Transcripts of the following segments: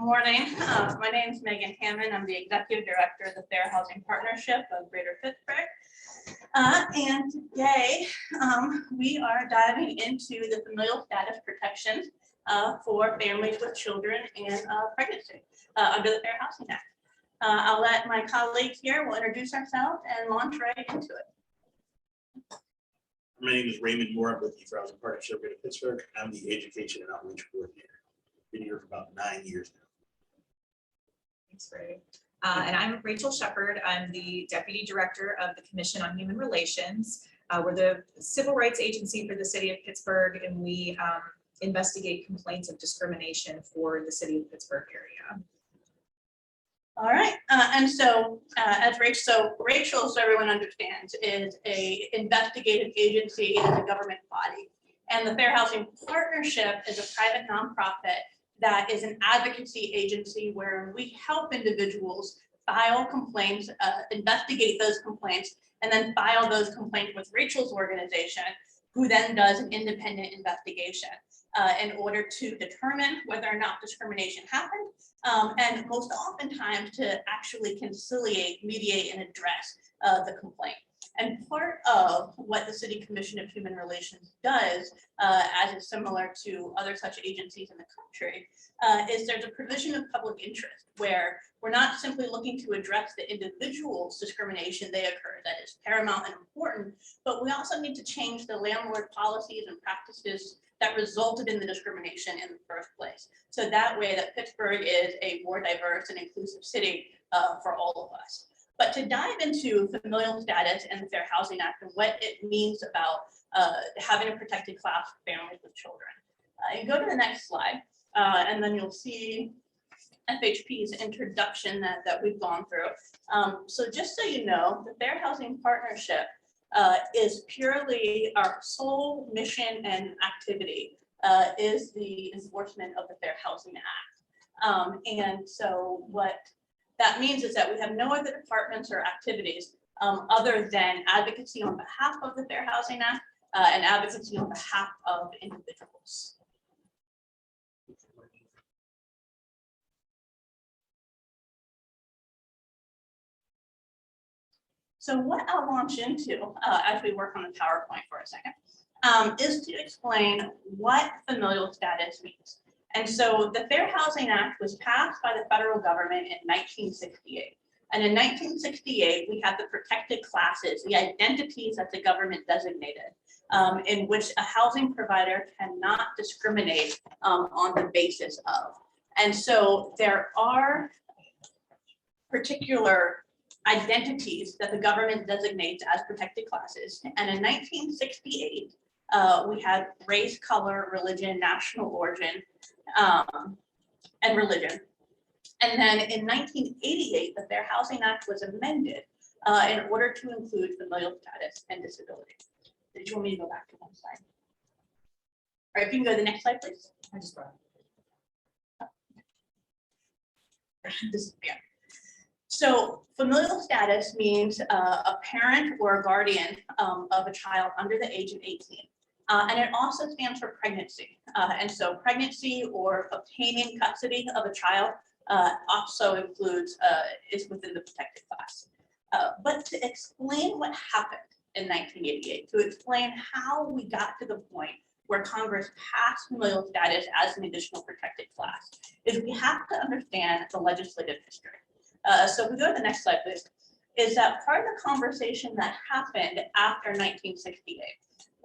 morning. My name is Megan Hammond. I'm the Executive Director of the Fair Housing Partnership of Greater Pittsburgh. And today we are diving into the familial status protections for families with children and pregnancy under the Fair Housing Act. I'll let my colleagues here, we'll introduce ourselves and launch right into it. My name is Raymond Moore. I'm with the Fair Housing Partnership of Greater Pittsburgh. I'm the Education and Outreach Coordinator. Been here for about 9 years now. Thanks, Ray. And I'm Rachel Shepard. I'm the Deputy Director of the Commission on Human Relations. We're the civil rights agency for the city of Pittsburgh, and we investigate complaints of discrimination for the city of Pittsburgh area. All right, and so as Rachel, so everyone understands, is a investigative agency as a government body. And the Fair Housing Partnership is a private nonprofit that is an advocacy agency where we help individuals file complaints, investigate those complaints, and then file those complaints with Rachel's organization, who then does an independent investigation in order to determine whether or not discrimination happened, and most oftentimes to actually conciliate, mediate, and address the complaint. And part of what the City Commission of Human Relations does, as is similar to other such agencies in the country, is there's a provision of public interest where we're not simply looking to address the individual's discrimination they occur, that is paramount and important, but we also need to change the landlord policies and practices that resulted in the discrimination in the first place. So that way that Pittsburgh is a more diverse and inclusive city for all of us. But to dive into familial status and the Fair Housing Act and what it means about having a protected class for families with children. You go to the next slide, and then you'll see FHP's introduction that we've gone through. So just so you know, the Fair Housing Partnership is purely our sole mission and activity is the enforcement of the Fair Housing Act. And so what that means is that we have no other departments or activities other than advocacy on behalf of the Fair Housing Act and advocacy on behalf of individuals. So what I'll launch into as we work on the PowerPoint for a second is to explain what familial status means. And so the Fair Housing Act was passed by the federal government in 1968. And in 1968, we had the protected classes, the identities that the government designated, in which a housing provider cannot discriminate on the basis of. And so there are particular identities that the government designates as protected classes. And in 1968, we had race, color, religion, national origin, and religion. And then in 1988, the Fair Housing Act was amended in order to include familial status and disability. Did you want me to go back to one slide? All right, if you can go to the next slide, please. I just brought it. This is the end. So familial status means a parent or a guardian of a child under the age of 18. And it also stands for pregnancy. And so pregnancy or obtaining custody of a child also includes, is within the protected class. But to explain what happened in 1988, to explain how we got to the point where Congress passed familial status as an additional protected class, is we have to understand the legislative history. So if we go to the next slide, please, is that part of the conversation that happened after 1968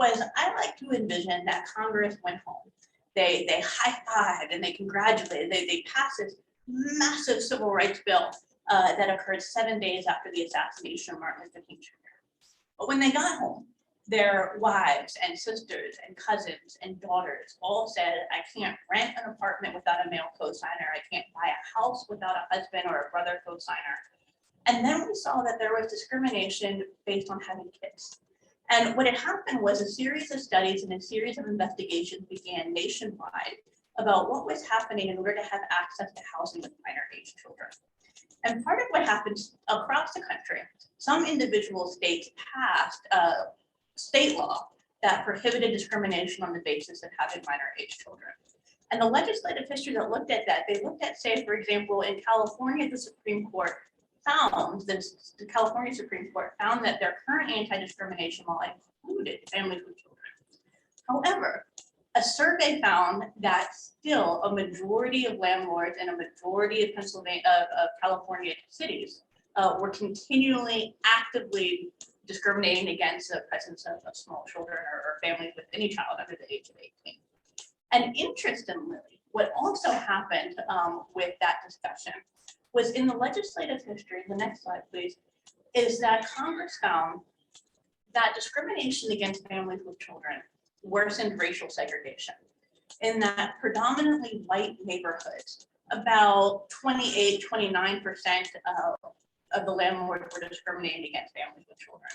was I like to envision that Congress went home. They high-fived and they congratulated. They passed this massive civil rights bill that occurred 7 days after the assassination of Martin Luther King Jr. But when they got home, their wives and sisters and cousins and daughters all said, I can't rent an apartment without a male co-signer. I can't buy a house without a husband or a brother co-signer. And then we saw that there was discrimination based on having kids. And what had happened was a series of studies and a series of investigations began nationwide about what was happening in order to have access to housing with minor age children. And part of what happens across the country, some individual states passed state law that prohibited discrimination on the basis of having minor age children. And the legislative history that looked at that, they looked at, say, for example, in California, the Supreme Court found this, the California Supreme Court found that their current anti-discrimination law included families with children. However, a survey found that still a majority of landlords and a majority of California cities were continually actively discriminating against the presence of small children or families with any child under the age of 18. And interestingly, what also happened with that discussion was in the legislative history, the next slide please, is that Congress found that discrimination against families with children worsened racial segregation in that predominantly white neighborhoods, about 28-29% of the landlords were discriminating against families with children.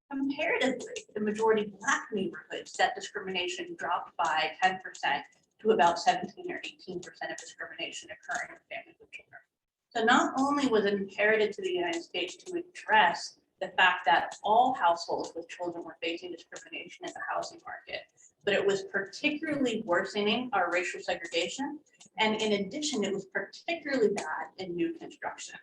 Comparatively, the majority Black neighborhoods, that discrimination dropped by 10% to about 17 or 18% of discrimination occurring with families with children. So not only was it imperative to the United States to address the fact that all households with children were facing discrimination in the housing market, but it was particularly worsening our racial segregation. And in addition, it was particularly bad in new construction.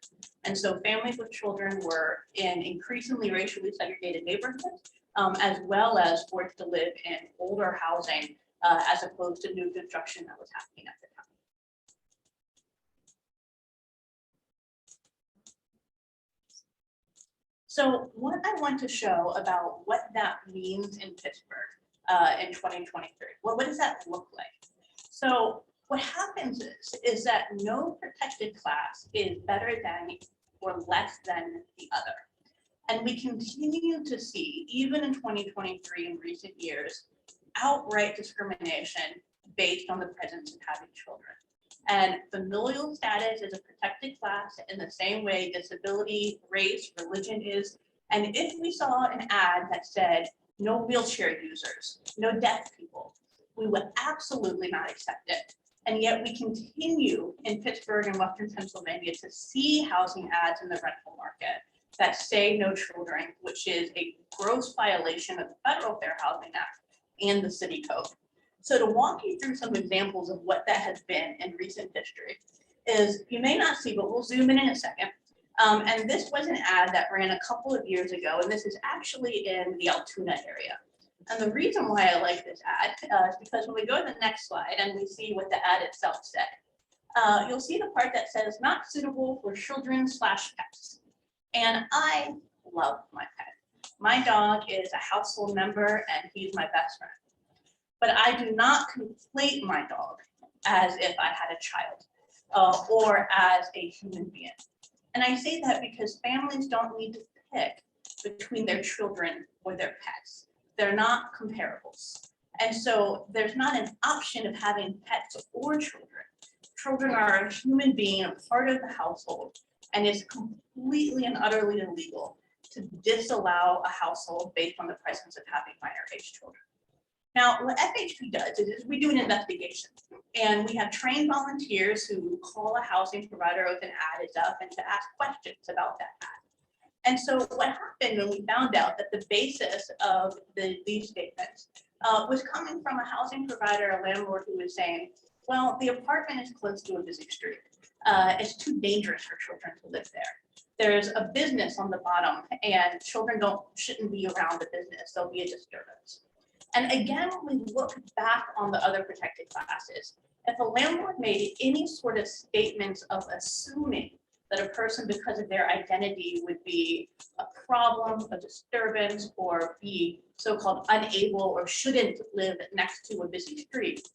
And so families with children were in increasingly racially segregated neighborhoods, as well as forced to live in older housing as opposed to new construction that was happening at the time. So what I want to show about what that means in Pittsburgh in 2023, well, what does that look like? So what happens is that no protected class is better than or less than the other. And we continue to see, even in 2023 in recent years, outright discrimination based on the presence of having children. And familial status is a protected class in the same way disability, race, religion is. And if we saw an ad that said, no wheelchair users, no deaf people, we would absolutely not accept it. And yet we continue in Pittsburgh and Western Pennsylvania to see housing ads in the rental market that say no children, which is a gross violation of the Federal Fair Housing Act and the city code. So to walk you through some examples of what that has been in recent history is, you may not see, but we'll zoom in a second. And this was an ad that ran a couple of years ago, and this is actually in the Altoona area. And the reason why I like this ad is because when we go to the next slide and we see what the ad itself said, you'll see the part that says not suitable for children/pets. And I love my pet. My dog is a household member and he's my best friend. But I do not conflate my dog as if I had a child or as a human being. And I say that because families don't need to pick between their children or their pets. They're not comparables. And so there's not an option of having pets or children. Children are a human being, a part of the household, and it's completely and utterly illegal to disallow a household based on the presence of having minor age children. Now, what FHP does is we do an investigation, and we have trained volunteers who call a housing provider with an ad is up and to ask questions about that ad. And so what happened when we found out that the basis of these statements was coming from a housing provider, a landlord who was saying, well, the apartment is close to a busy street. It's too dangerous for children to live there. There's a business on the bottom and children shouldn't be around the business. There'll be a disturbance. And again, when we look back on the other protected classes, if a landlord made any sort of statements of assuming that a person, because of their identity, would be a problem, a disturbance, or be so-called unable or shouldn't live next to a busy street,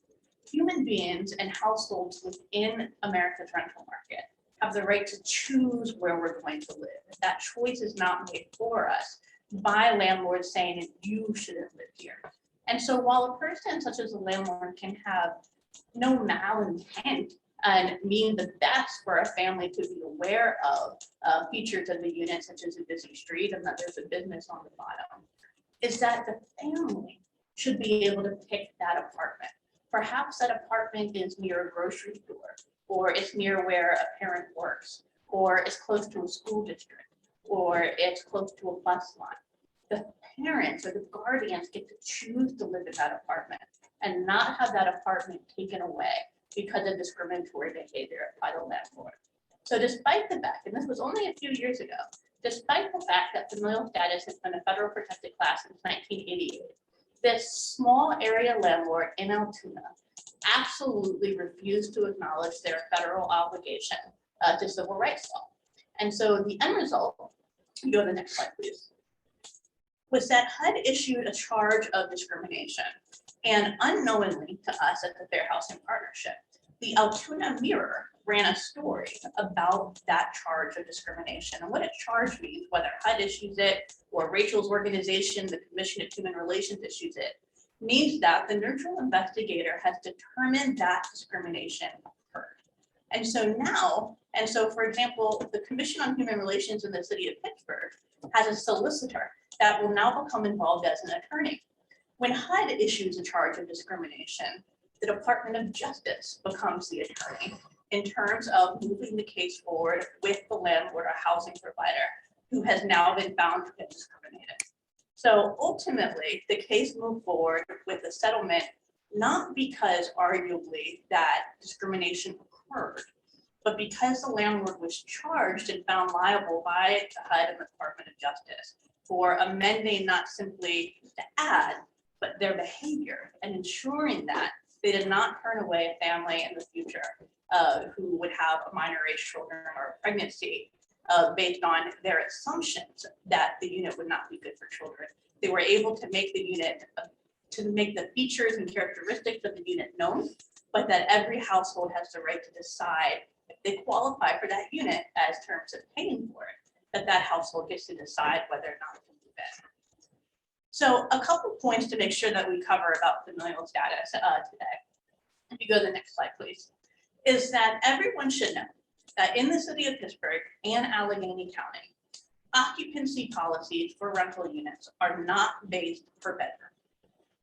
human beings and households within America's rental market have the right to choose where we're going to live. That choice is not made for us by landlords saying you shouldn't live here. And so while a person such as a landlord can have no malintent and mean the best for a family to be aware of features of the unit, such as a busy street and that there's a business on the bottom, is that the family should be able to pick that apartment. Perhaps that apartment is near a grocery store, or it's near where a parent works, or it's close to a school district, or it's close to a bus line. The parents or the guardians get to choose to live in that apartment and not have that apartment taken away because of discriminatory behavior by the landlord. So despite the fact, and this was only a few years ago, despite the fact that familial status has been a federal protected class since 1988, this small area landlord in Altoona absolutely refused to acknowledge their federal obligation to civil rights law. And so the end result, you go to the next slide, please, was that HUD issued a charge of discrimination. And unknowingly to us at the Fair Housing Partnership, the Altoona Mirror ran a story about that charge of discrimination. And what a charge means, whether HUD issues it or Rachel's organization, the Commission of Human Relations issues it, means that the neutral investigator has determined that discrimination occurred. And so for example, the Commission on Human Relations in the city of Pittsburgh has a solicitor that will now become involved as an attorney. When HUD issues a charge of discrimination, the Department of Justice becomes the attorney in terms of moving the case forward with the landlord or housing provider who has now been found to have been discriminated. So ultimately, the case moved forward with a settlement, not because arguably that discrimination occurred, but because the landlord was charged and found liable by HUD and the Department of Justice for amending not simply the ad, but their behavior and ensuring that they did not turn away a family in the future who would have a minor age children or pregnancy based on their assumptions that the unit would not be good for children. They were able to make the unit, to make the features and characteristics of the unit known, but that every household has the right to decide if they qualify for that unit as terms of paying for it, that household gets to decide whether or not to move in. So a couple points to make sure that we cover about familial status today. If you go to the next slide, please, is that everyone should know that in the city of Pittsburgh and Allegheny County, occupancy policies for rental units are not based per bedroom.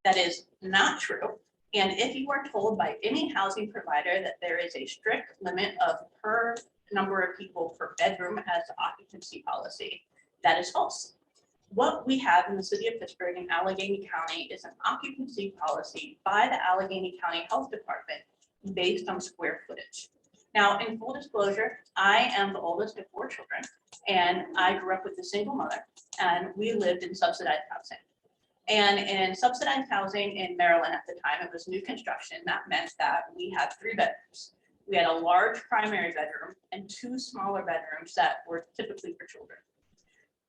That is not true. And if you are told by any housing provider that there is a strict limit of per number of people per bedroom as the occupancy policy, that is false. What we have in the city of Pittsburgh and Allegheny County is an occupancy policy by the Allegheny County Health Department based on square footage. Now, in full disclosure, I am the oldest of 4 children, and I grew up with a single mother, and we lived in subsidized housing. And in subsidized housing in Maryland at the time, it was new construction. That meant that we had 3 bedrooms. We had a large primary bedroom and 2 smaller bedrooms that were typically for children.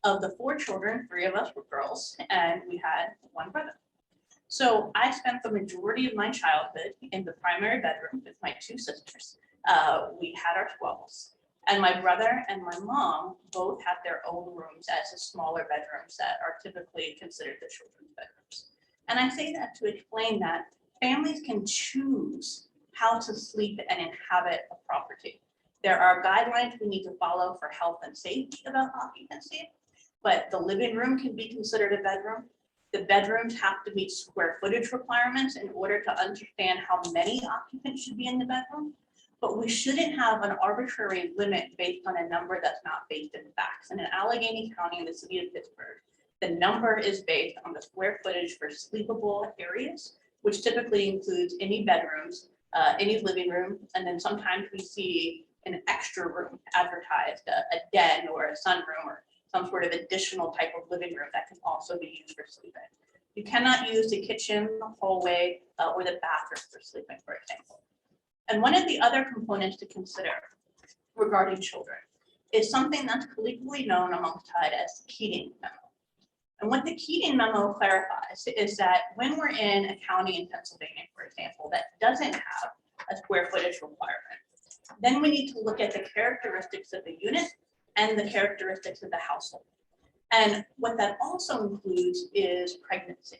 Of the 4 children, 3 of us were girls, and we had 1 brother. So I spent the majority of my childhood in the primary bedroom with my 2 sisters. We had our 12s, and my brother and my mom both had their own rooms as the smaller bedrooms that are typically considered the children's bedrooms. And I say that to explain that families can choose how to sleep and inhabit a property. There are guidelines we need to follow for health and safety about occupancy, but the living room can be considered a bedroom. The bedrooms have to meet square footage requirements in order to understand how many occupants should be in the bedroom. But we shouldn't have an arbitrary limit based on a number that's not based in facts. And in Allegheny County in the city of Pittsburgh, the number is based on the square footage for sleepable areas, which typically includes any bedrooms, any living room, and then sometimes we see an extra room advertised, a den or a sunroom or some sort of additional type of living room that can also be used for sleeping. You cannot use the kitchen, the hallway, or the bathroom for sleeping, for example. And one of the other components to consider regarding children is something that's colloquially known amongst HUD as the Keating memo. And what the Keating memo clarifies is that when we're in a county in Pennsylvania, for example, that doesn't have a square footage requirement, then we need to look at the characteristics of the unit and the characteristics of the household. And what that also includes is pregnancy.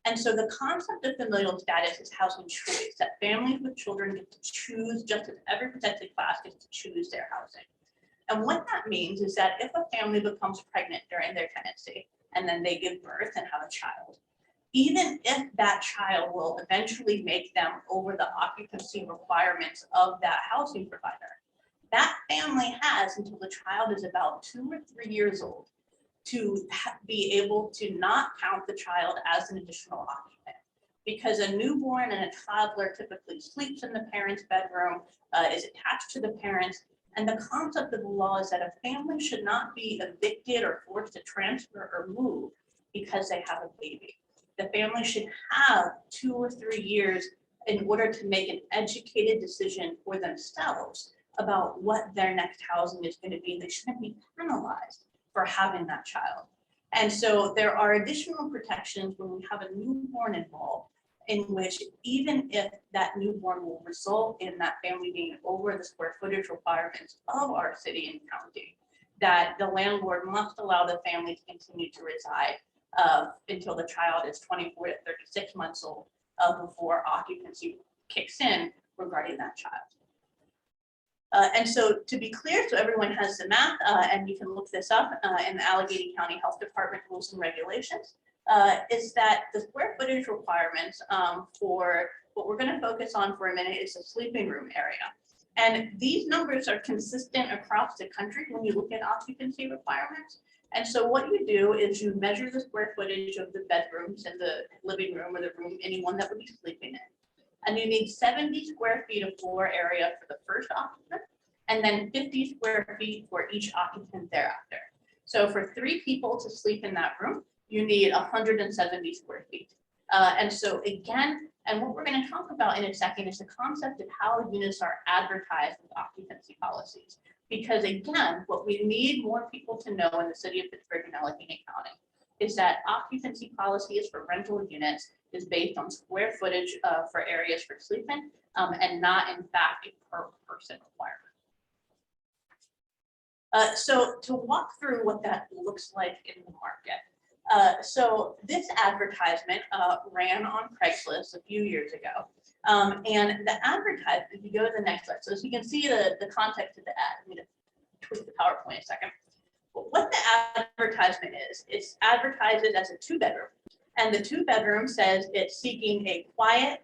And so the concept of familial status is housing choice, that families with children get to choose just as every protected class gets to choose their housing. And what that means is that if a family becomes pregnant during their tenancy and then they give birth and have a child, even if that child will eventually make them over the occupancy requirements of that housing provider, that family has until the child is about 2 or 3 years old to be able to not count the child as an additional occupant, because a newborn and a toddler typically sleeps in the parent's bedroom, is attached to the parents. And the concept of the law is that a family should not be evicted or forced to transfer or move because they have a baby. The family should have 2 or 3 years in order to make an educated decision for themselves about what their next housing is going to be. They shouldn't be penalized for having that child. And so there are additional protections when we have a newborn involved, in which even if that newborn will result in that family being over the square footage requirements of our city and county, that the landlord must allow the family to continue to reside until the child is 24 to 36 months old before occupancy kicks in regarding that child. And so to be clear, so everyone has the math, and you can look this up in the Allegheny County Health Department rules and regulations, is that the square footage requirements for what we're going to focus on for a minute is the sleeping room area. And these numbers are consistent across the country when you look at occupancy requirements. And so what you do is you measure the square footage of the bedrooms and the living room or the room anyone that would be sleeping in. And you need 70 square feet of floor area for the first occupant, and then 50 square feet for each occupant thereafter. So for 3 people to sleep in that room, you need 170 square feet. And so again, and what we're going to talk about in a second is the concept of how units are advertised with occupancy policies. Because again, what we need more people to know in the city of Pittsburgh and Allegheny County is that occupancy policies for rental units is based on square footage for areas for sleeping and not in fact a per person requirement. So to walk through what that looks like in the market. So this advertisement ran on Craigslist a few years ago. And the advertisement, if you go to the next slide, so as you can see the context of the ad, I'm going to tweak the PowerPoint a second. But what the advertisement is, it's advertised as a 2-bedroom. And the 2-bedroom says it's seeking a quiet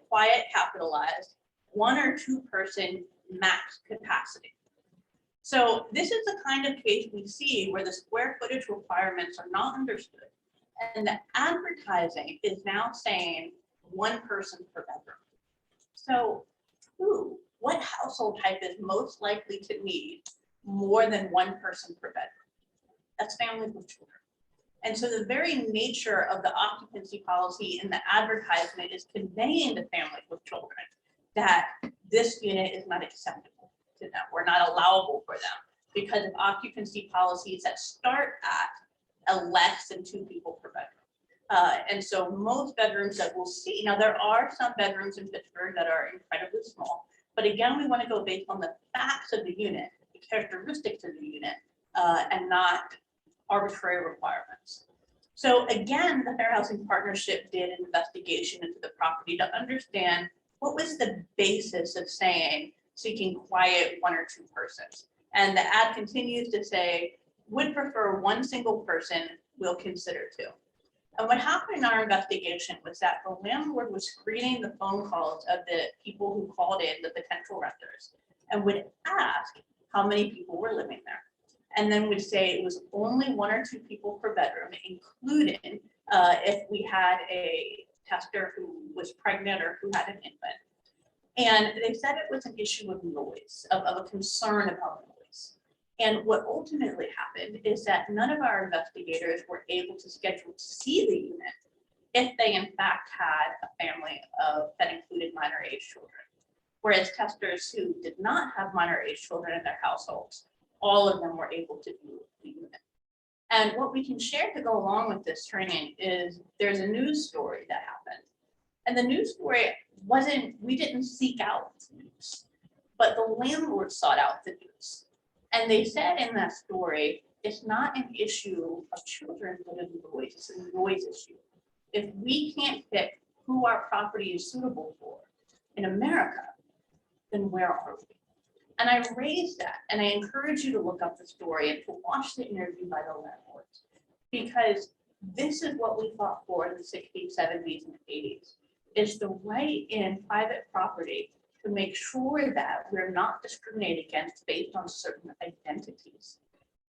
capitalized 1 or 2 person max capacity. So this is the kind of case we see where the square footage requirements are not understood. And the advertising is now saying 1 person per bedroom. So what household type is most likely to need more than 1 person per bedroom? That's families with children. And so the very nature of the occupancy policy in the advertisement is conveying to families with children that this unit is not acceptable to them, or not allowable for them, because of occupancy policies that start at a less than 2 people per bedroom. And so most bedrooms that we'll see, now there are some bedrooms in Pittsburgh that are incredibly small, but again, we want to go based on the facts of the unit, the characteristics of the unit, and not arbitrary requirements. So again, the Fair Housing Partnership did an investigation into the property to understand what was the basis of saying seeking quiet 1 or 2 persons. And the ad continues to say, would prefer 1 single person, will consider 2. And what happened in our investigation was that the landlord was screening the phone calls of the people who called in, the potential renters, and would ask how many people were living there. And then would say it was only 1 or 2 people per bedroom, including if we had a tester who was pregnant or who had an infant. And they said it was an issue of noise, of a concern about noise. And what ultimately happened is that none of our investigators were able to schedule to see the unit if they in fact had a family that included minor age children. Whereas testers who did not have minor age children in their households, all of them were able to view the unit. And what we can share to go along with this training is there's a news story that happened. And the news story we didn't seek out the news, but the landlord sought out the news. And they said in that story, it's not an issue of children, but of noise. It's a noise issue. If we can't pick who our property is suitable for in America, then where are we? And I raised that, and I encourage you to look up the story and to watch the interview by the landlords, because this is what we fought for in the 60s, 70s, and 80s, is the right in private property to make sure that we're not discriminated against based on certain identities.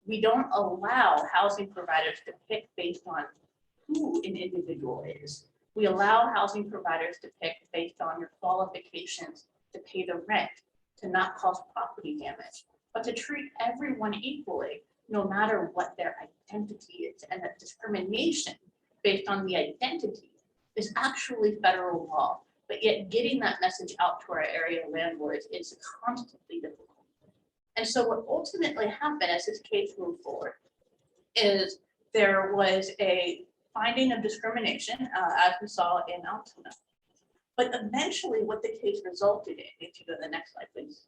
We don't allow housing providers to pick based on who an individual is. We allow housing providers to pick based on your qualifications to pay the rent, to not cause property damage, but to treat everyone equally, no matter what their identity is. And that discrimination based on the identity is actually federal law, but yet getting that message out to our area landlords is constantly difficult. And so what ultimately happened as this case moved forward is there was a finding of discrimination, as we saw in Altoona. But eventually what the case resulted in, if you go to the next slide, please,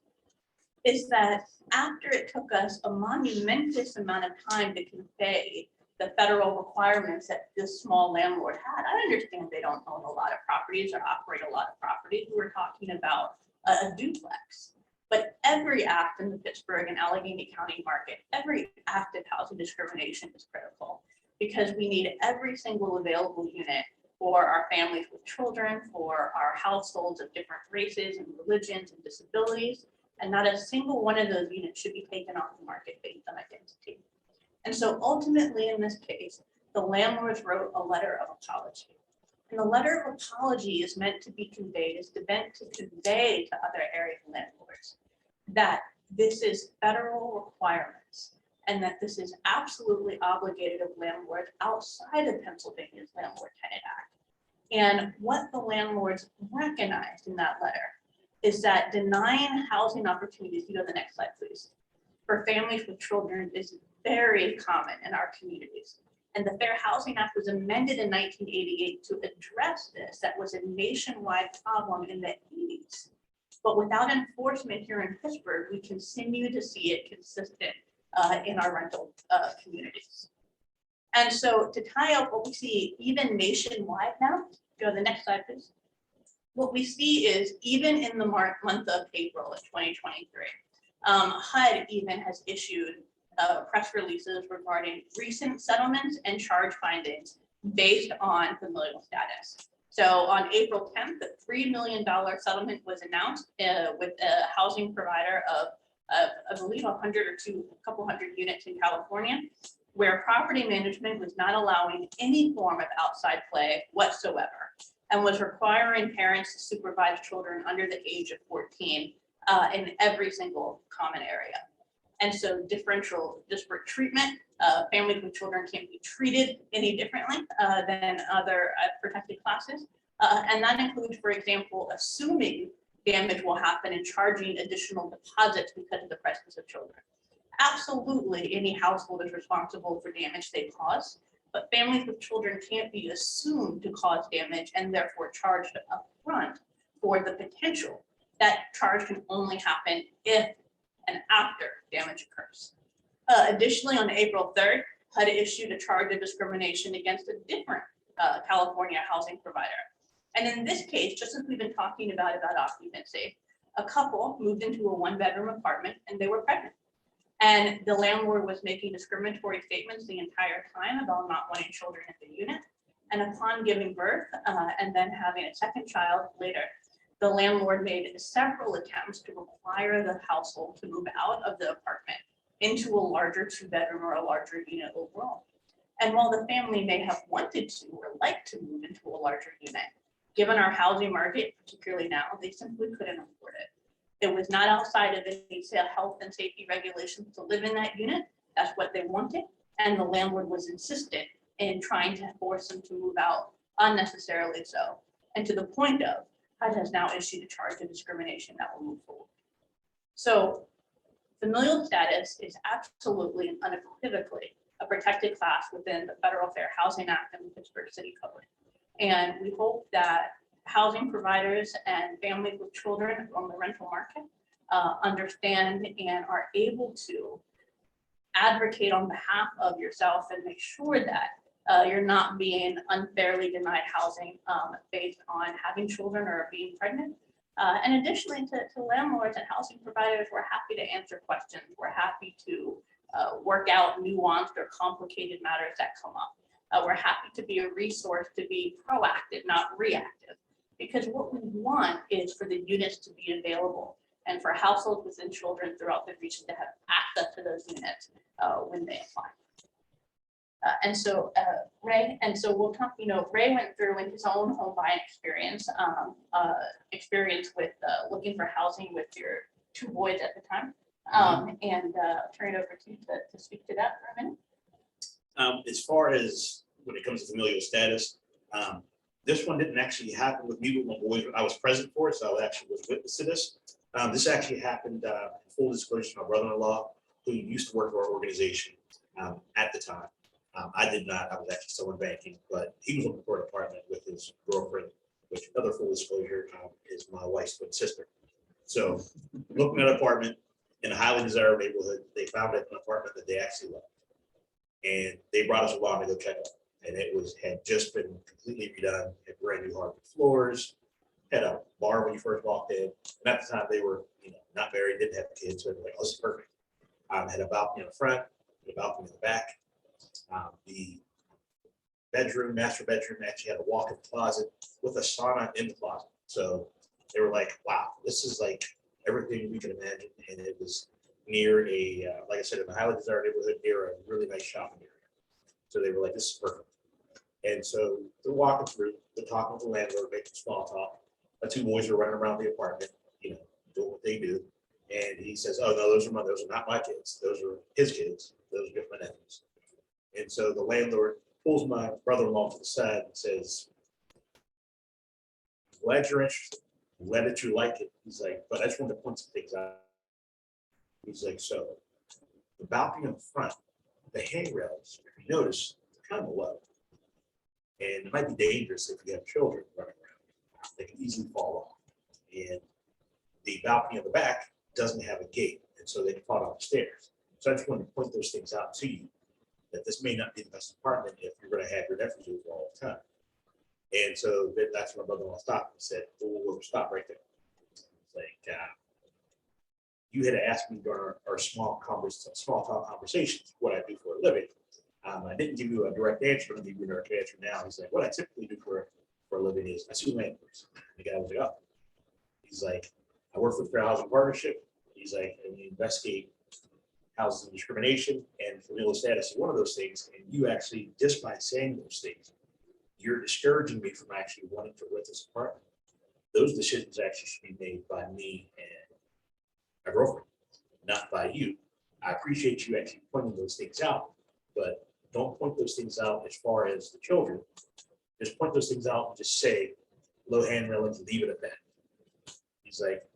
is that after it took us a monumentous amount of time to convey the federal requirements that this small landlord had. I understand they don't own a lot of properties or operate a lot of properties. We're talking about a duplex. But every act in the Pittsburgh and Allegheny County market, every act of housing discrimination is critical because we need every single available unit for our families with children, for our households of different races and religions and disabilities. And not a single one of those units should be taken off the market based on identity. And so ultimately in this case, the landlords wrote a letter of apology. And the letter of apology is meant to be conveyed, is meant to convey to other area landlords that this is federal requirements and that this is absolutely obligated of landlords outside of Pennsylvania's Landlord Tenant Act. And what the landlords recognized in that letter is that denying housing opportunities, you go to the next slide, please, for families with children is very common in our communities. And the Fair Housing Act was amended in 1988 to address this. That was a nationwide problem in the 80s. But without enforcement here in Pittsburgh, we continue to see it consistent in our rental communities. And so to tie up what we see even nationwide now, go to the next slide, please. What we see is even in the month of April of 2023, HUD even has issued press releases regarding recent settlements and charge findings based on familial status. So on April 10th, a $3 million settlement was announced with a housing provider of, I believe, 100 or a couple hundred units in California, where property management was not allowing any form of outside play whatsoever and was requiring parents to supervise children under the age of 14 in every single common area. And so disparate treatment, families with children can't be treated any differently than other protected classes. And that includes, for example, assuming damage will happen and charging additional deposits because of the presence of children. Absolutely, any household is responsible for damage they cause, but families with children can't be assumed to cause damage and therefore charged upfront for the potential. That charge can only happen if and after damage occurs. Additionally, on April 3rd, HUD issued a charge of discrimination against a different California housing provider. And in this case, just as we've been talking about occupancy, a couple moved into a one-bedroom apartment and they were pregnant. And the landlord was making discriminatory statements the entire time about not wanting children in the unit. And upon giving birth and then having a second child later, the landlord made several attempts to require the household to move out of the apartment into a larger two-bedroom or a larger unit overall. And while the family may have wanted to or liked to move into a larger unit, given our housing market, particularly now, they simply couldn't afford it. It was not outside of any health and safety regulations to live in that unit. That's what they wanted. And the landlord was insistent in trying to force them to move out unnecessarily so. And to the point of, HUD has now issued a charge of discrimination that will move forward. So familial status is absolutely and unequivocally a protected class within the Federal Fair Housing Act and the Pittsburgh City Code. And we hope that housing providers and families with children on the rental market understand and are able to advocate on behalf of yourself and make sure that you're not being unfairly denied housing based on having children or being pregnant. And additionally to landlords and housing providers, we're happy to answer questions. We're happy to work out nuanced or complicated matters that come up. We're happy to be a resource, to be proactive, not reactive, because what we want is for the units to be available and for households within children throughout the region to have access to those units when they apply. And so Ray, and so we'll talk, you know, Ray went through in his own home buying experience, with looking for housing with your 2 boys at the time. And turn it over to you to speak to that for a minute. As far as when it comes to familial status, this one didn't actually happen with me, but my boys, I was present for it, so I actually was witness to this. This actually happened, full disclosure, to my brother-in-law, who used to work for our organization at the time. I did not, I was actually still in banking, but he was looking for an apartment with his girlfriend, which, another full disclosure, is my wife's twin sister. So looking at an apartment in a highly desirable neighborhood, they found an apartment that they actually loved. And they brought us along to go check it out. And it had just been completely redone, had brand new hardwood floors, had a bar when you first walked in. And at the time they were, not married, didn't have kids, so they were like, oh, this is perfect. Had a balcony in the front, a balcony in the back. The master bedroom actually had a walk-in closet with a sauna in the closet. So they were like, wow, this is like everything we could imagine. And it was near like I said, in a highly desired neighborhood, near a really nice shopping area. So they were like, this is perfect. And so they're walking through, they're talking with the landlord, making small talk. The 2 boys are running around the apartment, doing what they do. And he says, oh, no, those are not my kids. Those are his kids. Those are just my nephews. And so the landlord pulls my brother-in-law to the side and says, glad you're interested. I'm glad that you like it. He's like, but I just want to point some things out. He's like, so the balcony in the front, the handrails, if you notice, they're kind of low. And it might be dangerous if you have children running around. They can easily fall off. And the balcony on the back doesn't have a gate, and so they can fall down the stairs. So I just wanted to point those things out to you, that this may not be the best apartment if you're going to have your nephews over all the time. And so that's when my brother-in-law stopped and said, we'll stop right there. It's like, you had asked me during our small talk conversations what I do for a living. I didn't give you a direct answer. I'm going to give you a direct answer now. He's like, what I typically do for a living is I sue landlords. The guy was like, oh. He's like, I work for the Fair Housing Partnership. He's like, and we investigate housing discrimination and familial status is one of those things. And you actually, just by saying those things, you're discouraging me from actually wanting to rent this apartment. Those decisions actually should be made by me and my girlfriend, not by you. I appreciate you actually pointing those things out, but don't point those things out as far as the children. Just point those things out and just say, low hand railings, leave it at that. He's like,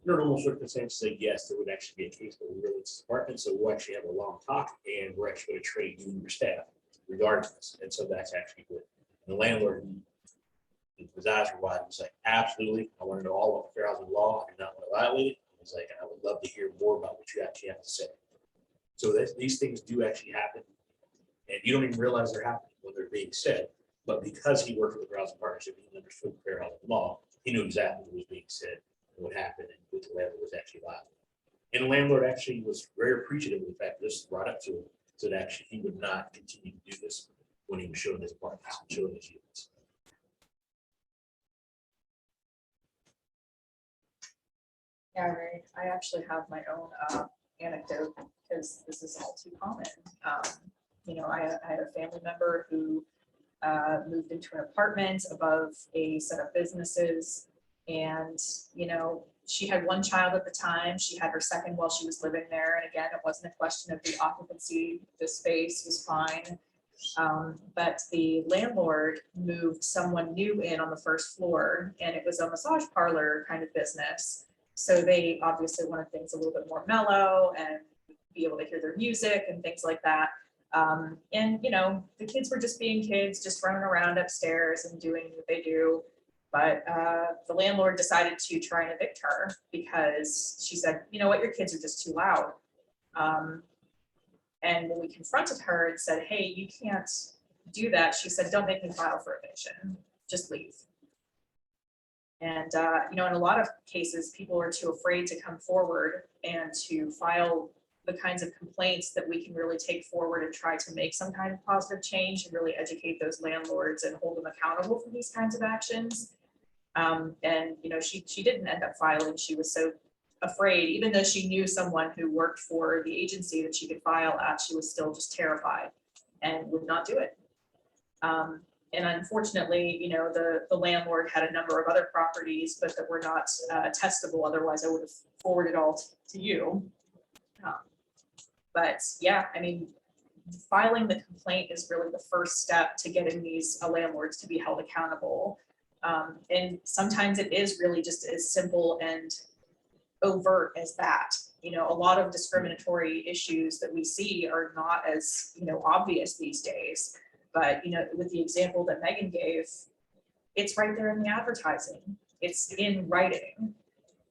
under normal circumstances, say yes, there would actually be a case where we release this apartment. So we'll actually have a long talk and we're actually going to train you and your staff regarding this. And so that's actually good. And the landlord, his eyes were wide. He was like, absolutely. I want to know all about fair housing law. I do not want to violate it. He was like, I would love to hear more about what you actually have to say. So these things do actually happen. And you don't even realize they're happening when they're being said. But because he worked for the Fair Housing Partnership, he understood fair housing law. He knew exactly what was being said and what happened and what the landlord was actually liable. And the landlord actually was very appreciative of the fact that this was brought up to him, so that actually he would not continue to do this when he was showing his apartments and showing his units. Yeah, right. I actually have my own anecdote because this is all too common. I had a family member who moved into an apartment above a set of businesses, and she had 1 child at the time. She had her second while she was living there, and again, it wasn't a question of the occupancy. The space was fine, but the landlord moved someone new in on the first floor, and it was a massage parlor kind of business. So they obviously wanted things a little bit more mellow and be able to hear their music and things like that. And the kids were just being kids, just running around upstairs and doing what they do. But the landlord decided to try and evict her because she said, you know what, your kids are just too loud. And when we confronted her and said, hey, you can't do that, she said, don't make me file for eviction, just leave. And, in a lot of cases, people are too afraid to come forward and to file the kinds of complaints that we can really take forward and try to make some kind of positive change and really educate those landlords and hold them accountable for these kinds of actions. And she didn't end up filing. She was so afraid, even though she knew someone who worked for the agency that she could file at, she was still just terrified. and would not do it. And unfortunately, you know, the landlord had a number of other properties, but that were not testable. Otherwise, I would have forwarded all to you. But yeah, I mean, filing the complaint is really the first step to getting these landlords to be held accountable. And sometimes it is really just as simple and overt as that. You know, a lot of discriminatory issues that we see are not as, you know, obvious these days. But, you know, with the example that Megan gave, it's right there in the advertising. It's in writing.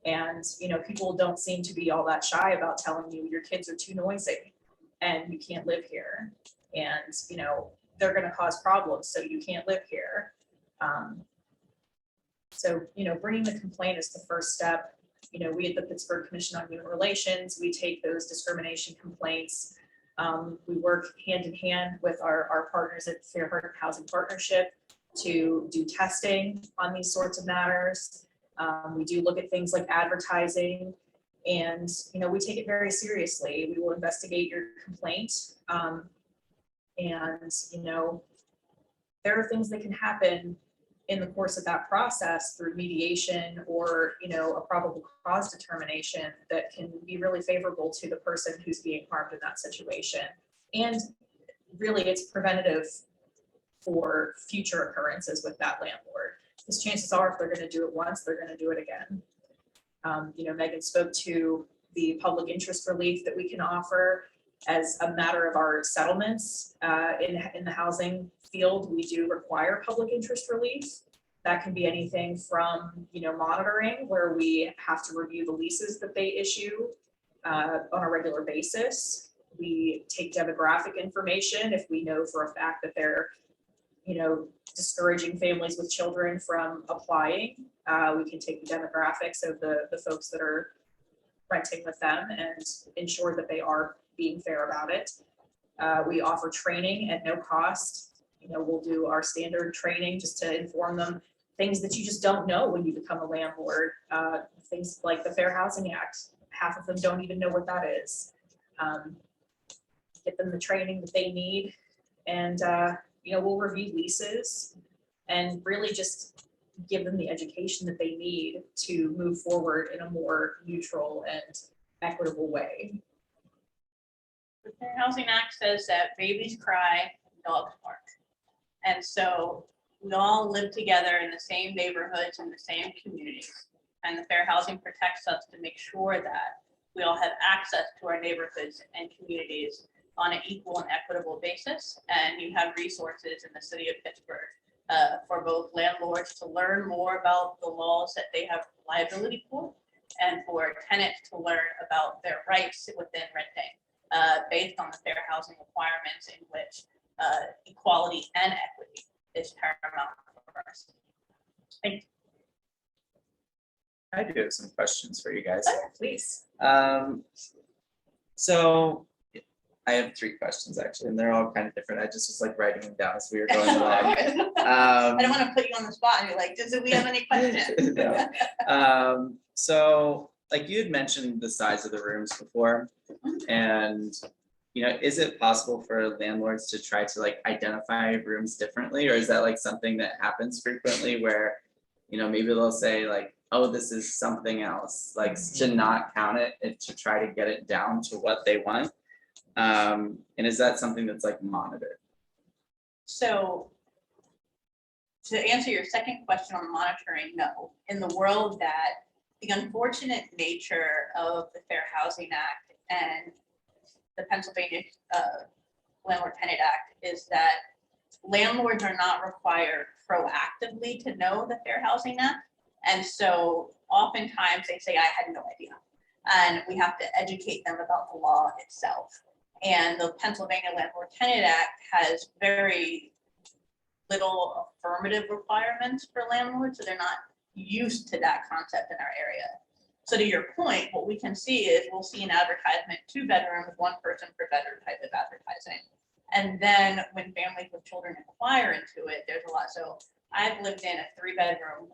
And, you know, people don't seem to be all that shy about telling you your kids are too noisy and you can't live here. And, you know, they're going to cause problems, so you can't live here. So, you know, bringing the complaint is the first step. You know, we at the Pittsburgh Commission on Human Relations, we take those discrimination complaints. We work hand in hand with our partners at Fair Housing Partnership to do testing on these sorts of matters. We do look at things like advertising, and, you know, we take it very seriously. We will investigate your complaint. And, you know, there are things that can happen in the course of that process through mediation or, you know, a probable cause determination that can be really favorable to the person who's being harmed in that situation. And really, it's preventative for future occurrences with that landlord. Because chances are, if they're going to do it once, they're going to do it again. You know, Megan spoke to the public interest relief that we can offer as a matter of our settlements in the housing field. We do require public interest relief. That can be anything from, you know, monitoring, where we have to review the leases that they issue on a regular basis. We take demographic information if we know for a fact that they're, you know, discouraging families with children from applying. We can take the demographics of the folks that are renting with them and ensure that they are being fair about it. We offer training at no cost. You know, we'll do our standard training just to inform them things that you just don't know when you become a landlord. Things like the Fair Housing Act. Half of them don't even know what that is. Get them the training that they need, and you know, we'll review leases and really just give them the education that they need to move forward in a more neutral and equitable way. The Fair Housing Act says that babies cry, dogs bark. And so we all live together in the same neighborhoods and the same communities. And the Fair Housing protects us to make sure that we all have access to our neighborhoods and communities on an equal and equitable basis. And you have resources in the city of Pittsburgh for both landlords to learn more about the laws that they have liability for, and for tenants to learn about their rights within renting based on the fair housing requirements, in which equality and equity is paramount for us. Thank you. I do have some questions for you guys. Please. So I have 3 questions actually, and they're all kind of different. I just was like writing them down as we were going along. I don't want to put you on the spot and you're like, do we have any questions? No. So like you had mentioned the size of the rooms before, and you know, is it possible for landlords to try to like identify rooms differently, or is that like something that happens frequently where, you know, maybe they'll say like, oh, this is something else, like to not count it and to try to get it down to what they want? And is that something that's like monitored? So to answer your second question on monitoring, no. In the world that the unfortunate nature of the Fair Housing Act and the Pennsylvania Landlord Tenant Act is that landlords are not required proactively to know the Fair Housing Act. And so oftentimes they say, I had no idea. And we have to educate them about the law itself. And the Pennsylvania Landlord Tenant Act has very little affirmative requirements for landlords, so they're not used to that concept in our area. So to your point, what we can see is we'll see an advertisement, 2 bedrooms, 1 person per bedroom type of advertising. And then when families with children inquire into it, there's a lot. So I've lived in a 3-bedroom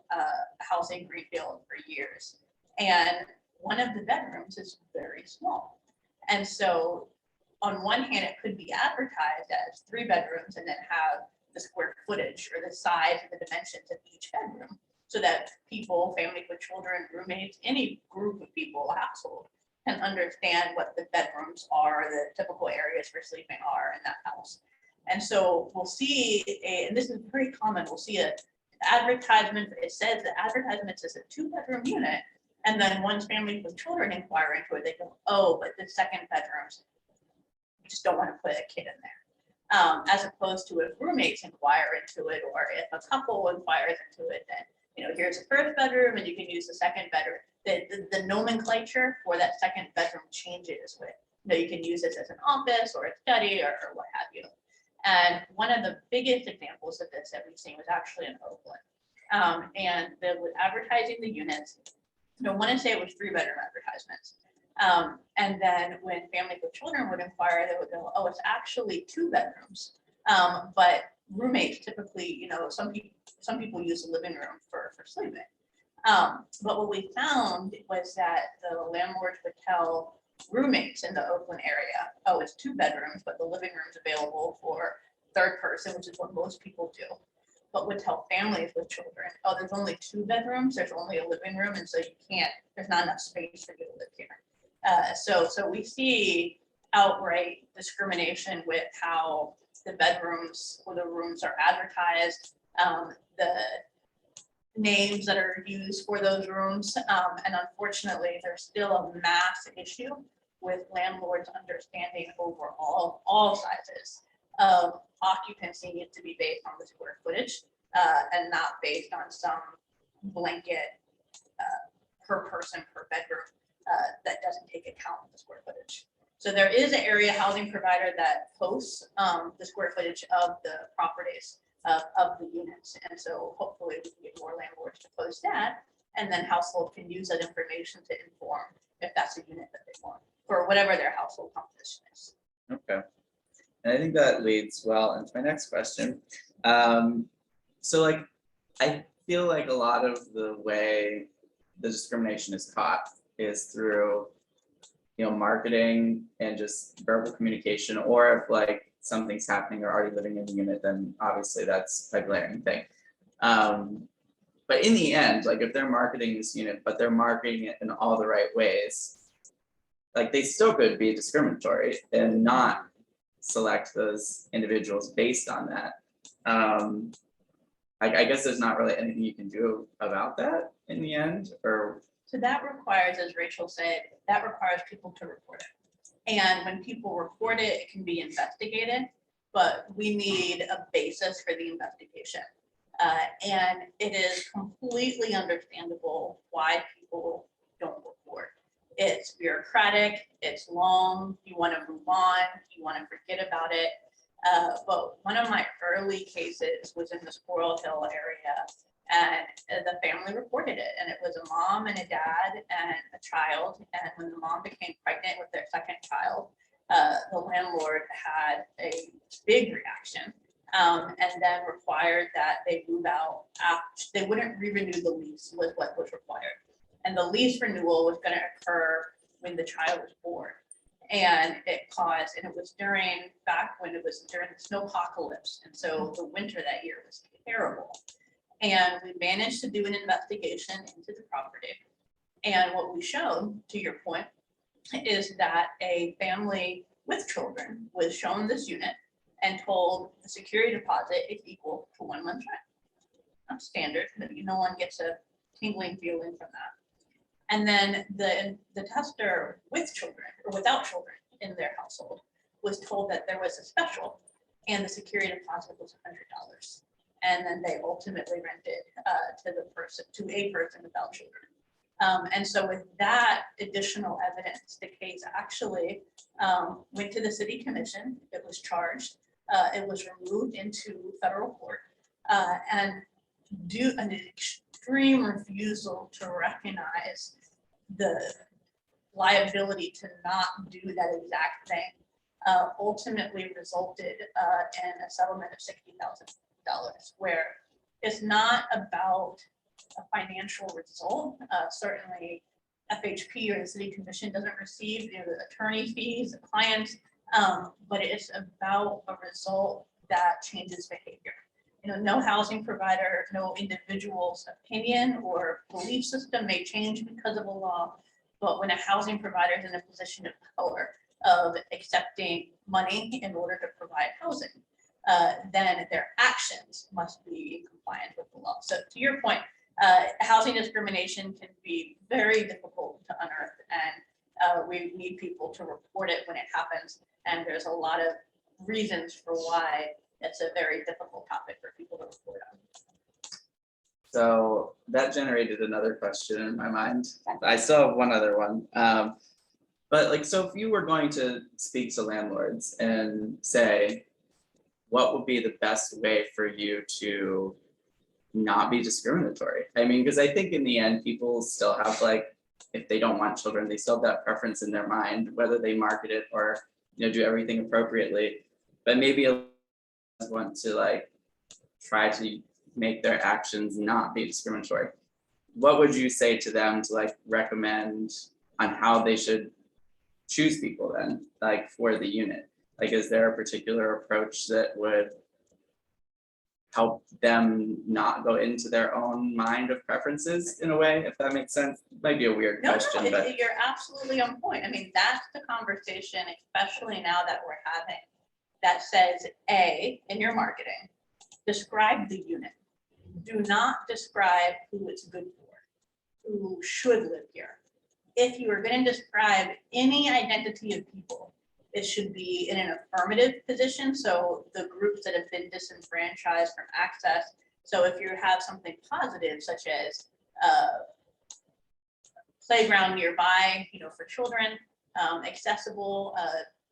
house in Greenfield for years. And one of the bedrooms is very small. And so on one hand, it could be advertised as 3 bedrooms and then have the square footage or the size and the dimensions of each bedroom, so that people, family with children, roommates, any group of people, household, can understand what the bedrooms are, the typical areas for sleeping are in that house. And so we'll see, and this is very common, we'll see a advertisement, it says the advertisement says a 2-bedroom unit, and then once families with children inquire into it, they go, oh, but the second bedrooms, we just don't want to put a kid in there. As opposed to if roommates inquire into it, or if a couple inquires into it, then, you know, here's the first bedroom and you can use the second bedroom. The nomenclature for that second bedroom changes with, you know, you can use this as an office or a study or what have you. And one of the biggest examples of this that we've seen was actually in Oakland. And with advertising the units, I want to say it was 3-bedroom advertisements. And then when families with children would inquire, they would go, oh, it's actually 2 bedrooms. But roommates typically, you know, some people use the living room for sleeping. But what we found was that the landlords would tell roommates in the Oakland area, oh, it's 2 bedrooms, but the living room's available for third person, which is what most people do. But would tell families with children, oh, there's only 2 bedrooms, there's only a living room, and so you can't, there's not enough space for you to live here. So we see outright discrimination with how the bedrooms or the rooms are advertised, the names that are used for those rooms. And unfortunately, there's still a mass issue with landlords understanding overall all sizes of occupancy needs to be based on the square footage and not based on some blanket per person per bedroom that doesn't take account of the square footage. So there is an area housing provider that posts the square footage of the properties of the units. And so hopefully we can get more landlords to post that, and then household can use that information to inform if that's a unit that they want for whatever their household composition is. Okay. And I think that leads well into my next question. So like, I feel like a lot of the way the discrimination is caught is through, you know, marketing and just verbal communication, or if like something's happening, they're already living in the unit, then obviously that's a glaring thing. But in the end, like if they're marketing this unit, but they're marketing it in all the right ways, like they still could be discriminatory and not select those individuals based on that. I guess there's not really anything you can do about that in the end, or. So that requires, as Rachel said, that requires people to report it. And when people report it, it can be investigated, but we need a basis for the investigation. And it is completely understandable why people don't report. It's bureaucratic, it's long, you want to move on, you want to forget about it. But one of my early cases was in the Squirrel Hill area, and the family reported it, and it was a mom and a dad and a child. And when the mom became pregnant with their second child, the landlord had a big reaction, and then required that they move out. They wouldn't re-renew the lease, was what was required. And the lease renewal was going to occur when the child was born. And it caused, and it was back when it was during the snowpocalypse. And so the winter that year was terrible. And we managed to do an investigation into the property. And what we showed, to your point, is that a family with children was shown this unit and told the security deposit is equal to 1 month's rent. Not standard, but no one gets a tingling feeling from that. And then the tester with children or without children in their household was told that there was a special and the security deposit was $100. And then they ultimately rented to a person without children. And so with that additional evidence, the case actually went to the city commission. It was charged. It was removed into federal court, and due an extreme refusal to recognize the liability to not do that exact thing ultimately resulted in a settlement of $60,000, where it's not about a financial result. Certainly FHP or the city commission doesn't receive the attorney fees, the clients, but it's about a result that changes behavior. No housing provider, no individual's opinion or belief system may change because of a law, but when a housing provider is in a position of power of accepting money in order to provide housing, then their actions must be in compliance with the law. So to your point, housing discrimination can be very difficult to unearth, and we need people to report it when it happens. And there's a lot of reasons for why it's a very difficult topic for people to report on. So that generated another question in my mind. I still have one other one. But like, so if you were going to speak to landlords and say, what would be the best way for you to not be discriminatory? I mean, because I think in the end, people still have like, if they don't want children, they still have that preference in their mind, whether they market it or, do everything appropriately. But maybe want to like try to make their actions not be discriminatory. What would you say to them to like recommend on how they should choose people then, like for the unit? Like, is there a particular approach that would help them not go into their own mind of preferences in a way, if that makes sense? It might be a weird question, but You're absolutely on point. I mean, that's the conversation, especially now that we're having, that says, A, in your marketing, describe the unit. Do not describe who it's good for, who should live here. If you are going to describe any identity of people, it should be in an affirmative position. So the groups that have been disenfranchised from access. So if you have something positive, such as playground nearby, for children, accessible,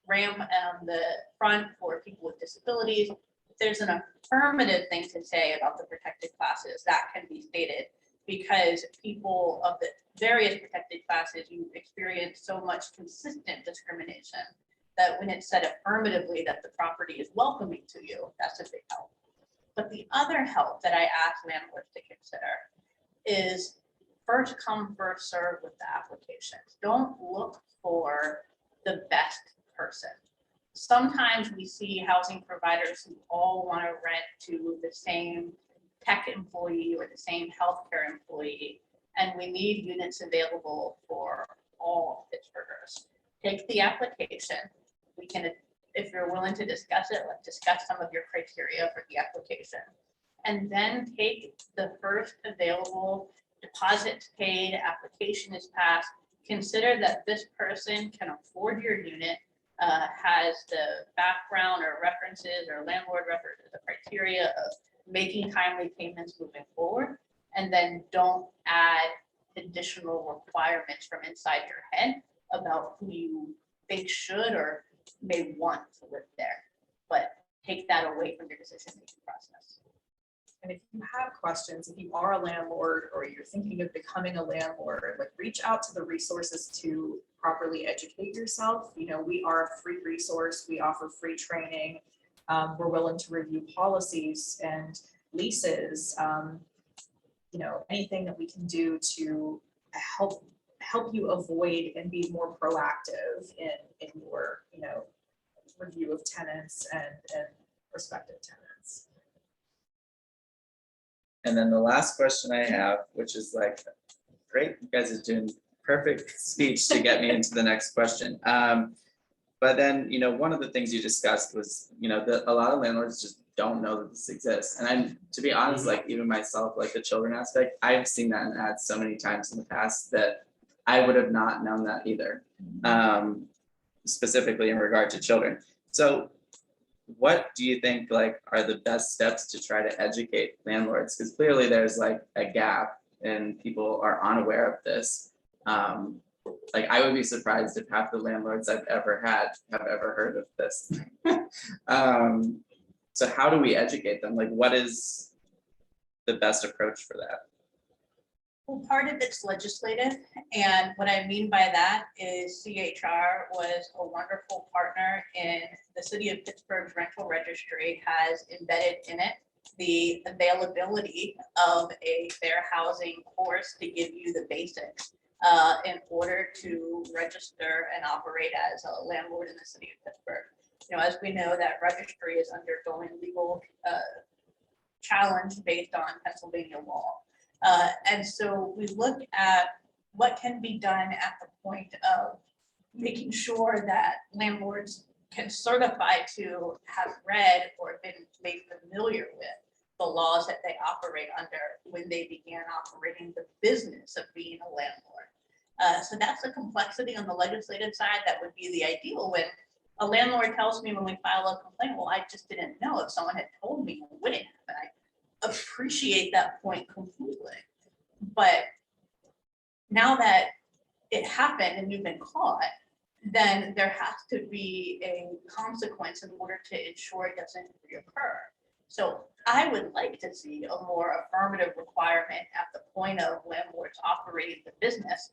ramp on the front for people with disabilities. If there's an affirmative thing to say about the protected classes, that can be stated, because people of the various protected classes, you experience so much consistent discrimination that when it's said affirmatively that the property is welcoming to you, that's a big help. But the other help that I ask landlords to consider is first come, first serve with the applications. Don't look for the best person. Sometimes we see housing providers who all want to rent to the same tech employee or the same healthcare employee, and we need units available for all Pittsburghers. Take the application. We can, if you're willing to discuss it, let's discuss some of your criteria for the application. And then take the first available deposit paid, application is passed. Consider that this person can afford your unit, has the background or references or landlord references, the criteria of making timely payments moving forward, and then don't add additional requirements from inside your head about who you think should or may want to live there, but take that away from your decision-making process. And if you have questions, if you are a landlord or you're thinking of becoming a landlord, like reach out to the resources to properly educate yourself. We are a free resource. We offer free training. We're willing to review policies and leases. Anything that we can do to help you avoid and be more proactive in your, review of tenants and prospective tenants. And then the last question I have, which is like, great, you guys are doing perfect speech to get me into the next question. But then, one of the things you discussed was, that a lot of landlords just don't know that this exists. And I'm, to be honest, like even myself, like the children aspect, I've seen that in ads so many times in the past that I would have not known that either, specifically in regard to children. So what do you think like are the best steps to try to educate landlords? Because clearly there's like a gap and people are unaware of this. Like I would be surprised if half the landlords I've ever had have ever heard of this. So how do we educate them? Like what is the best approach for that? Well, part of it's legislative, and what I mean by that is CHR was a wonderful partner in the city of Pittsburgh's rental registry, has embedded in it the availability of a fair housing course to give you the basics in order to register and operate as a landlord in the city of Pittsburgh. as we know, that registry is undergoing legal challenge based on Pennsylvania law. And so we look at what can be done at the point of making sure that landlords can certify to have read or been made familiar with the laws that they operate under when they began operating the business of being a landlord. So that's the complexity on the legislative side. That would be the ideal when a landlord tells me when we file a complaint, well, I just didn't know. If someone had told me, it wouldn't happen. I appreciate that point completely. But now that it happened and you've been caught, then there has to be a consequence in order to ensure it doesn't reoccur. So I would like to see a more affirmative requirement at the point of landlords operating the business,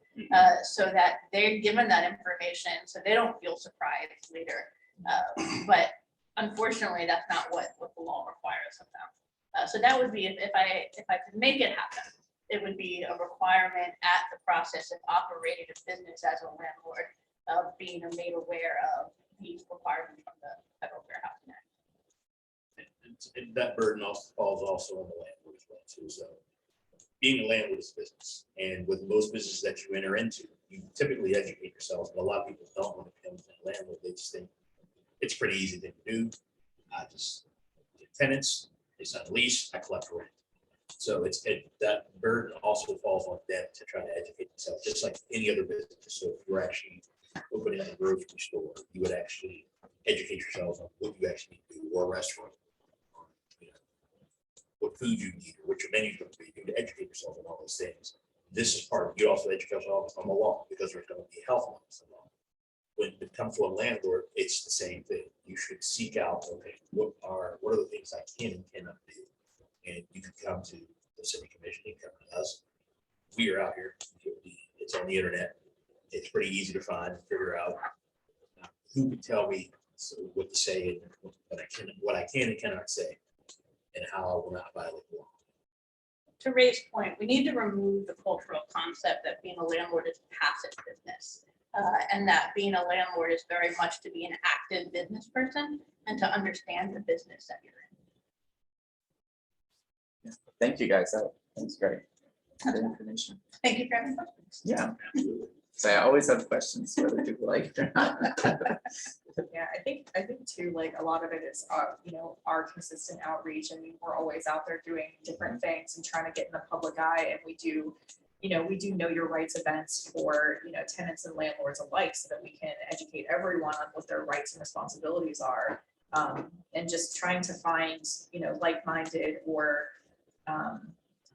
so that they're given that information so they don't feel surprised later. But unfortunately, that's not what the law requires of them. So that would be, if I could make it happen, it would be a requirement at the process of operating a business as a landlord, of being made aware of these requirements from the Federal Fair Housing Act. And that burden also falls on the landlord as well too. So being a landlord is a business, and with most businesses that you enter into, you typically educate yourselves, but a lot of people don't want to become a landlord. They just think it's a pretty easy thing to do. I just get tenants, they sign a lease, I collect rent. So that burden also falls on them to try to educate themselves, just like any other business. So if you're actually opening a grocery store, you would actually educate yourselves on what you actually need to do, or a restaurant, or, what food you need, or what your menu is going to be. You would educate yourself on all those things. This is part of, you also educate yourself on the law, because there's going to be health laws in law. When it comes to a landlord, it's the same thing. You should seek out, okay, what are the things I can and cannot do? And you can come to the city commission, you can come to us. We are out here. It's on the internet. It's pretty easy to find and figure out who can tell me what to say and what I can and cannot say, and how I will not violate the law. To Ray's point, we need to remove the cultural concept that being a landlord is a passive business, and that being a landlord is very much to be an active business person and to understand the business that you're in. Thank you, guys. That was great. Good information. Thank you for having questions. Yeah. So I always have questions, whether people like it or not. Yeah, I think too, like a lot of it is, our consistent outreach. I mean, we're always out there doing different things and trying to get in the public eye. And we do know your rights events for, tenants and landlords alike, so that we can educate everyone on what their rights and responsibilities are. And just trying to find, like-minded or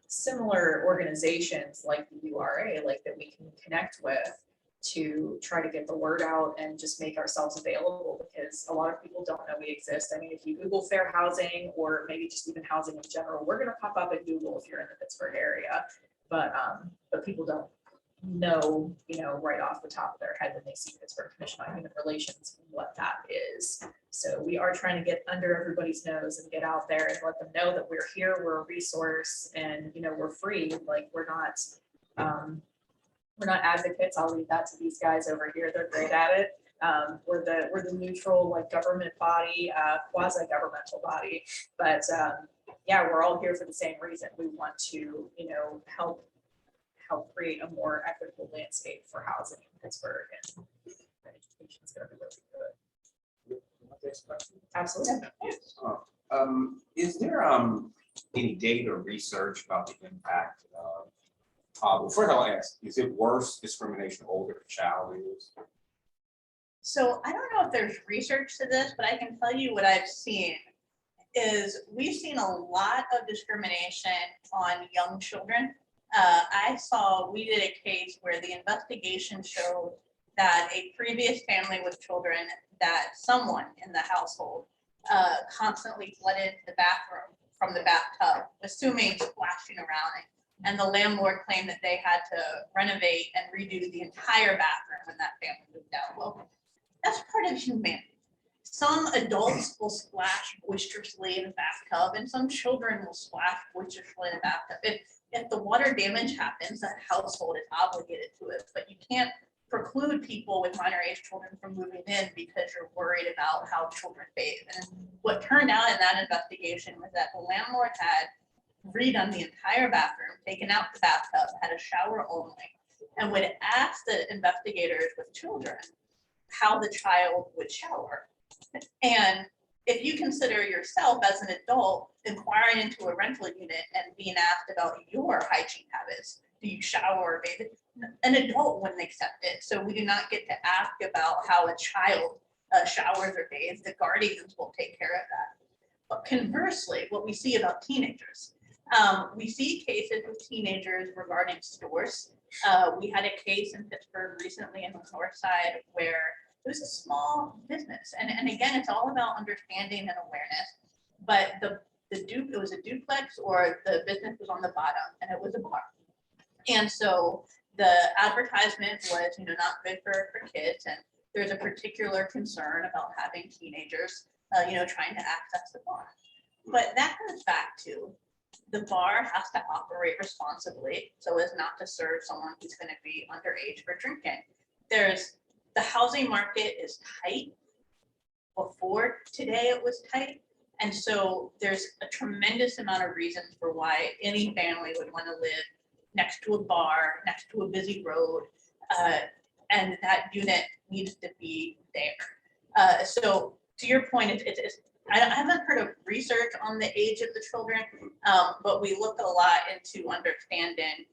similar organizations like the URA, like that we can connect with, to try to get the word out and just make ourselves available, because a lot of people don't know we exist. I mean, if you Google fair housing, or maybe just even housing in general, we're going to pop up at Google if you're in the Pittsburgh area, but people don't know, right off the top of their head when they see Pittsburgh Commission on Human Relations, what that is. So we are trying to get under everybody's nose and get out there and let them know that we're here, we're a resource, and we're free. Like we're not advocates. I'll leave that to these guys over here. They're great at it. We're the neutral, like, government body, quasi-governmental body, but yeah, we're all here for the same reason. We want to, help create a more equitable landscape for housing in Pittsburgh, and education is going to be really good. Absolutely. Yes. Is there any data or research about the impact of, well, first I'll ask, is it worse discrimination the older the child is? So I don't know if there's research to this, but I can tell you what I've seen is we've seen a lot of discrimination on young children. We did a case where the investigation showed that a previous family with children, that someone in the household constantly flooded the bathroom from the bathtub, assuming splashing around it. And the landlord claimed that they had to renovate and redo the entire bathroom when that family moved out. Well, that's part of humanity. Some adults will splash boisterously in the bathtub, and some children will splash boisterously in the bathtub. If the water damage happens, that household is obligated to it, but you can't preclude people with minor age children from moving in because you're worried about how children bathe. And what turned out in that investigation was that the landlord had redone the entire bathroom, taken out the bathtub, had a shower only, and would ask the investigators with children how the child would shower. And if you consider yourself as an adult inquiring into a rental unit and being asked about your hygiene habits, do you shower or bathe? An adult wouldn't accept it. So we do not get to ask about how a child showers or bathes. The guardians will take care of that. But conversely, what we see about teenagers, we see cases with teenagers regarding stores. We had a case in Pittsburgh recently in the north side where it was a small business. And again, it's all about understanding and awareness. But it was a duplex, or the business was on the bottom, and it was a bar. And so the advertisement was, not good for kids. And there's a particular concern about having teenagers, trying to access the bar. But that goes back to the bar has to operate responsibly so as not to serve someone who's going to be underage for drinking. The housing market is tight. Before today, it was tight. And so there's a tremendous amount of reasons for why any family would want to live next to a bar, next to a busy road, and that unit needs to be there. So to your point, I haven't heard of research on the age of the children, but we look a lot into understanding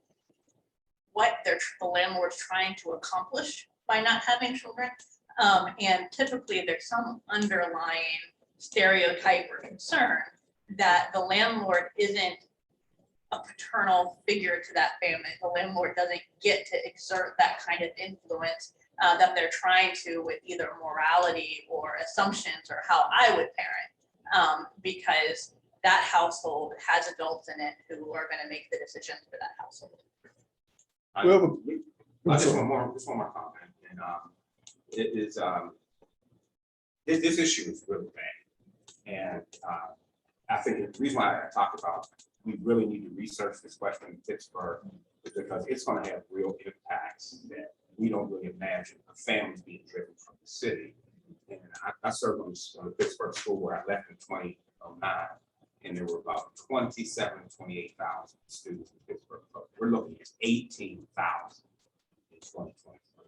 what the landlord's trying to accomplish by not having children. And typically there's some underlying stereotype or concern that the landlord isn't a paternal figure to that family. The landlord doesn't get to exert that kind of influence that they're trying to with either morality or assumptions or how I would parent, because that household has adults in it who are going to make the decisions for that household. Just one more comment, and it is this issue is really bad, and I think the reason why I talked about we really need to research this question in Pittsburgh is because it's going to have real impacts that we don't really imagine of families being driven from the city. And I served on the Pittsburgh school where I left in 2009, and there were about 28,000 students in Pittsburgh. So we're looking at 18,000 in 2023.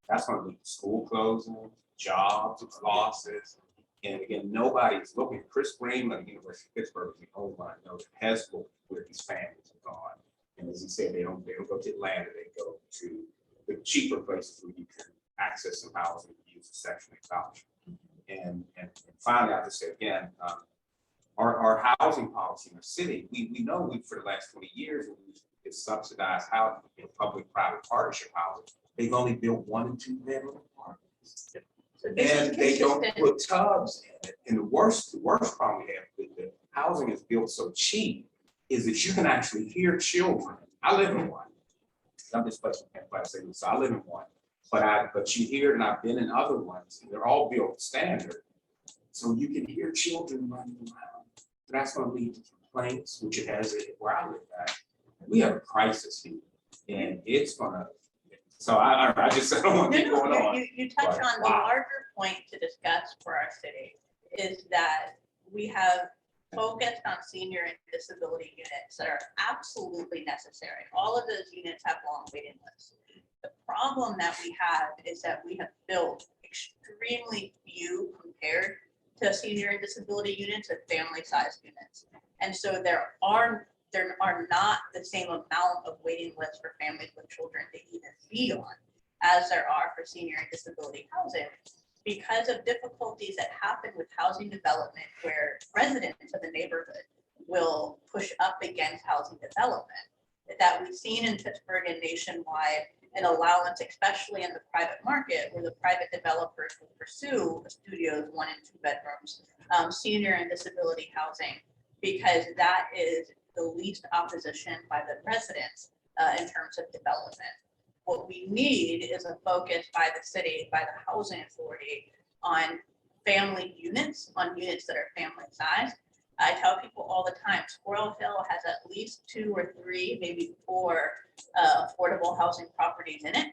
That's going to lead to school closing, jobs losses. And again, nobody's looking. Chris Green at the University of Pittsburgh is the only one I know that has looked where these families have gone. And as he said, they don't go to Atlanta, they go to the cheaper places where you can access some housing and use a Section 8 voucher. And finally, I'll just say again, our housing policy in the city, we know for the last 20 years, we've subsidized housing, public-private partnership housing. They've only built 1 and 2 bedroom apartments. So And they don't put tubs in it. And the worst problem we have with the housing is built so cheap is that you can actually hear children. I live in one. I'm just saying, so I live in one. But you hear, and I've been in other ones, and they're all built standard. So you can hear children running around. That's going to lead to complaints, which it has where I live at. We have a crisis here, and it's going to. So I don't want to keep going on. You touch on the larger point to discuss for our city is that we have focused on senior and disability units that are absolutely necessary. All of those units have long waiting lists. The problem that we have is that we have built extremely few compared to senior and disability units and family-sized units. And so there are not the same amount of waiting lists for families with children to even be on as there are for senior and disability housing, because of difficulties that happen with housing development where residents of the neighborhood will push up against housing development that we've seen in Pittsburgh and nationwide, an allowance, especially in the private market, where the private developers will pursue studios, 1 and 2 bedrooms, senior and disability housing, because that is the least opposition by the residents in terms of development. What we need is a focus by the city, by the housing authority on family units, on units that are family sized. I tell people all the time, Squirrel Hill has at least 2 or 3, maybe 4 affordable housing properties in it.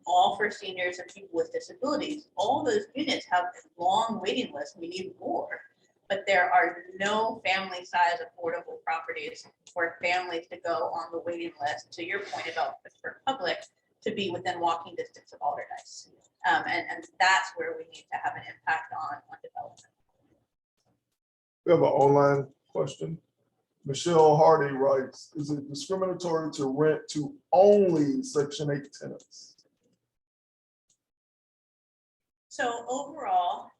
all for seniors and people with disabilities. All those units have a long waiting list. We need more. But there are no family size affordable properties for families to go on the waiting list, to your point about Pittsburgh Public, to be within walking distance of Alderdice. And that's where we need to have an impact on development. We have an online question. Michelle Hardy writes, is it discriminatory to rent to only Section 8 tenants? So overall,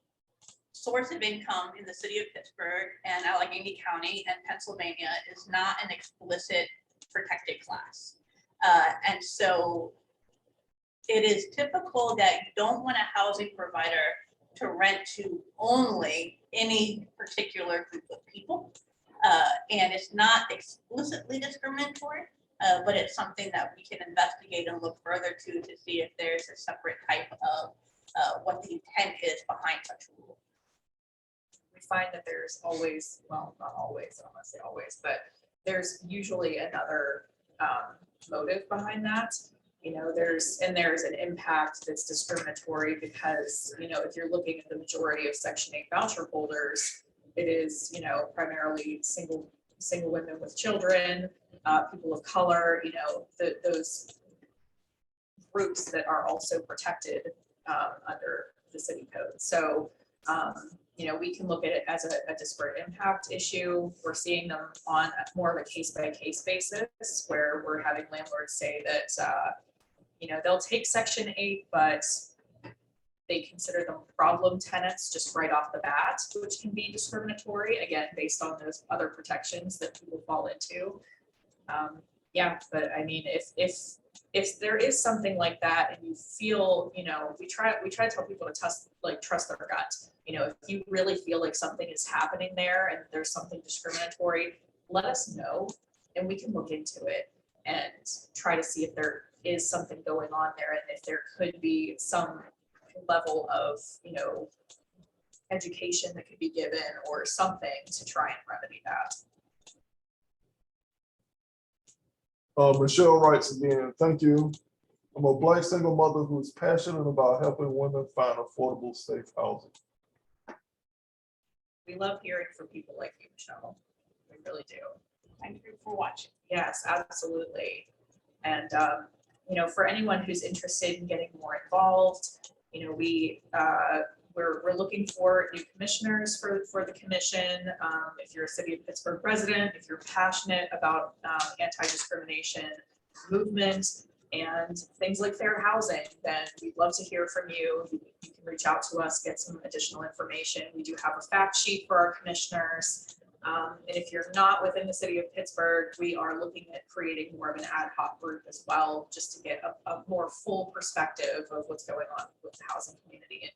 source of income in the city of Pittsburgh and Allegheny County and Pennsylvania is not an explicit protected class. And so it is typical that you don't want a housing provider to rent to only any particular group of people. And it's not explicitly discriminatory, but it's something that we can investigate and look further to see if there's a separate type of what the intent is behind such a rule. We find that there's always, well, not always, I don't want to say always, but there's usually another motive behind that. You know, there's an impact that's discriminatory because, you know, if you're looking at the majority of Section 8 voucher holders, it is, you know, primarily single women with children, people of color, you know, those groups that are also protected under the city code. So, you know, we can look at it as a disparate impact issue. We're seeing them on more of a case-by-case basis where we're having landlords say that, you know, they'll take Section 8, but they consider them problem tenants just right off the bat, which can be discriminatory, again, based on those other protections that people fall into. Yeah, but I mean, if there is something like that and you feel, you know, we try to tell people to trust their gut. You know, if you really feel like something is happening there and there's something discriminatory, let us know and we can look into it and try to see if there is something going on there and if there could be some level of, you know, education that could be given or something to try and remedy that. Michelle writes again, thank you. I'm a Black single mother who is passionate about helping women find affordable, safe housing. We love hearing from people like you, Michelle. We really do. Thank you for watching. Yes, absolutely. And, you know, for anyone who's interested in getting more involved, you know, we're looking for new commissioners for the commission. If you're a City of Pittsburgh resident, if you're passionate about anti-discrimination movement and things like fair housing, then we'd love to hear from you. You can reach out to us, get some additional information. We do have a fact sheet for our commissioners. And if you're not within the city of Pittsburgh, we are looking at creating more of an ad hoc group as well, just to get a more full perspective of what's going on with the housing community